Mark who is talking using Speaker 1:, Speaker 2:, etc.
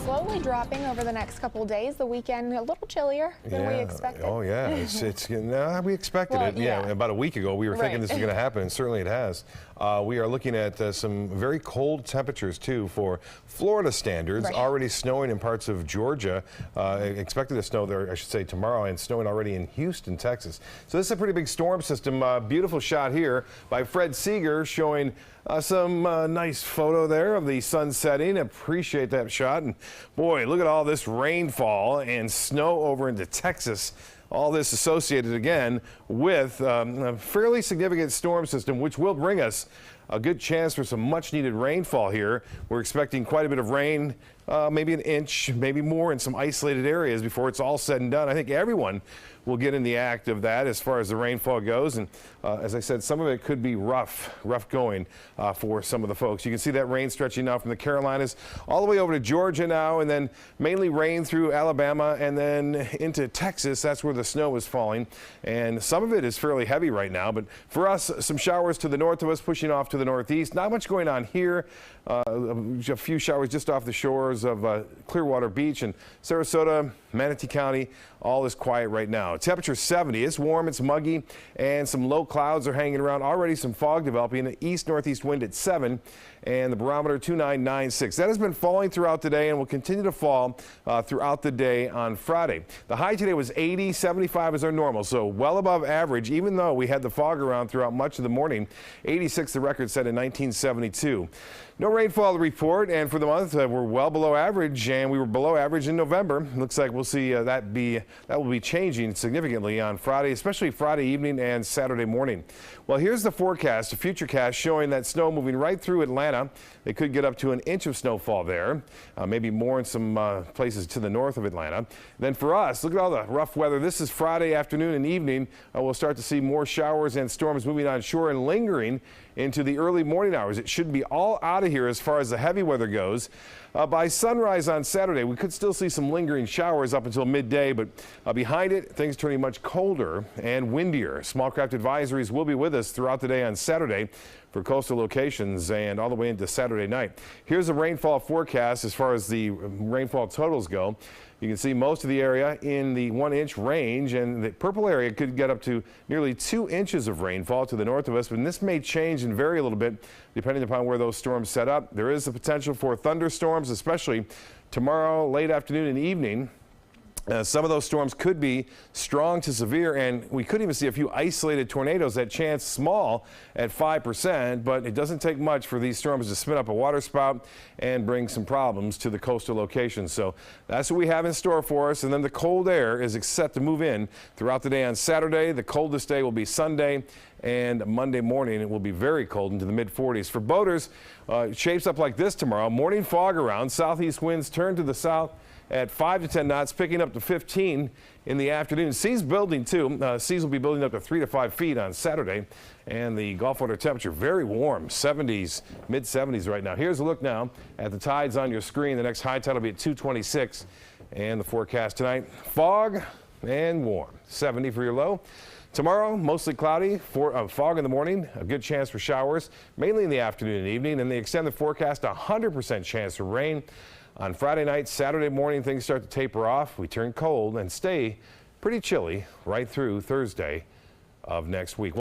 Speaker 1: slowly dropping over the next couple of days. The weekend a little chillier than we expected.
Speaker 2: Oh yeah, we expected it. Yeah, about a week ago we were thinking this was going to happen, and certainly it has. We are looking at some very cold temperatures too for Florida standards. Already snowing in parts of Georgia. Expected to snow there, I should say, tomorrow, and snowing already in Houston, Texas. So this is a pretty big storm system. Beautiful shot here by Fred Seeger showing some nice photo there of the sun setting. Appreciate that shot. And boy, look at all this rainfall and snow over into Texas. All this associated again with a fairly significant storm system, which will bring us a good chance for some much needed rainfall here. We're expecting quite a bit of rain, maybe an inch, maybe more in some isolated areas before it's all said and done. I think everyone will get in the act of that as far as the rainfall goes. And as I said, some of it could be rough going for some of the folks. You can see that rain stretching now from the Carolinas all the way over to Georgia now, and then mainly rain through Alabama and then into Texas. That's where the snow is falling. And some of it is fairly heavy right now. But for us, some showers to the north of us, pushing off to the northeast. Not much going on here. A few showers just off the shores of Clearwater Beach and Sarasota, Manatee County. All is quiet right now. Temperature 70. It's warm, it's muggy, and some low clouds are hanging around. Already some fog developing. An east-northeast wind at 7, and the barometer 2996. That has been falling throughout the day and will continue to fall throughout the day on Friday. The high today was 80. 75 is our normal, so well above average, even though we had the fog around throughout much of the morning. 86, the record set in 1972. No rainfall to report, and for the month we're well below average, and we were below average in November. Looks like we'll see that will be changing significantly on Friday, especially Friday evening and Saturday morning. Well, here's the forecast, a futurecast showing that snow moving right through Atlanta. They could get up to an inch of snowfall there, maybe more in some places to the north of Atlanta. Then for us, look at all the rough weather. This is Friday afternoon and evening. We'll start to see more showers and storms moving on shore and lingering into the early morning hours. It should be all out of here as far as the heavy weather goes. By sunrise on Saturday, we could still see some lingering showers up until midday, but behind it, things turning much colder and windier. Small craft advisories will be with us throughout the day on Saturday for coastal locations and all the way into Saturday night. Here's the rainfall forecast as far as the rainfall totals go. You can see most of the area in the 1-inch range, and the purple area could get up to nearly 2 inches of rainfall to the north of us, but this may change and vary a little bit depending upon where those storms set up. There is the potential for thunderstorms, especially tomorrow late afternoon and evening. Some of those storms could be strong to severe, and we could even see a few isolated tornadoes. That chance small at 5%, but it doesn't take much for these storms to spin up a waterspout and bring some problems to the coastal locations. So that's what we have in store for us. And then the cold air is set to move in throughout the day on Saturday. The coldest day will be Sunday, and Monday morning it will be very cold into the mid-40s. For boaters, it shapes up like this tomorrow. Morning fog around. Southeast winds turn to the south at 5 to 10 knots, picking up to 15 in the afternoon. Seas building too. Seas will be building up to 3 to 5 feet on Saturday, and the Gulf water temperature very warm, 70s, mid-70s right now. Here's a look now at the tides on your screen. The next high tide will be at 2:26, and the forecast tonight: fog and warm, 70 for your low. Tomorrow, mostly cloudy, fog in the morning, a good chance for showers, mainly in the afternoon and evening, and they extend the forecast 100% chance for rain. On Friday night, Saturday morning, things start to taper off. We turn cold and stay pretty chilly right through Thursday of next week.